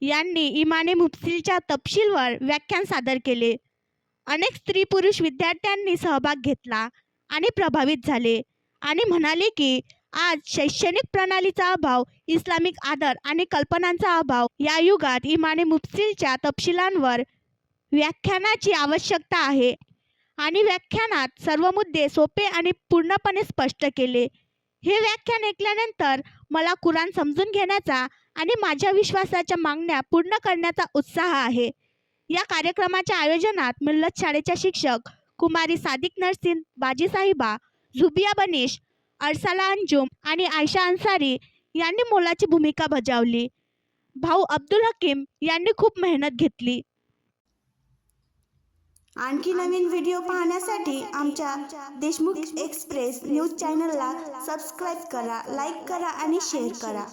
यांनी इमाने मुफसिलच्या तपशीलवर व्याख्यान सादर केले. अनेक स्त्री पुरुष विद्यार्थ्यांनी सहभाग घेतला आणि प्रभावित झाले आणि म्हणाले की आज शैक्षणिक प्रणालीचा अभाव, इस्लामिक आदर आणि कल्पनांचा अभाव या युगात इमाने मुफसिलच्या तपशीलांवर व्याख्यानाची आवश्यकता आहे. आणि व्याख्यानात सर्व मुद्दे सोपे आणि पूर्णपणे स्पष्ट केले. हे व्याख्यान ऐकल्यानंतर मला कुराण समजून घेण्याचा आणि माझ्या विश्वासाच्या मागण्या पूर्ण करण्याचा उत्साह आहे. या कार्यक्रमाच्या आयोजनात मिल्लत शाळेच्या शिक्षक कुमारी सादिक नरसिन बाजी साहिबा, झुबिया बनिश, अरसाला अंजुम आणि आयशा अन्सारी यांनी मोलाची भूमिका बजावली. भाऊ अब्दुल हकीम यांनी खूप मेहनत घेतली. आणखी नवीन व्हिडिओ पाहण्यासाठी आमच्या देशमुख एक्सप्रेस न्यूज चॅनलला सबस्क्राईब करा, लाईक करा आणि शेअर करा.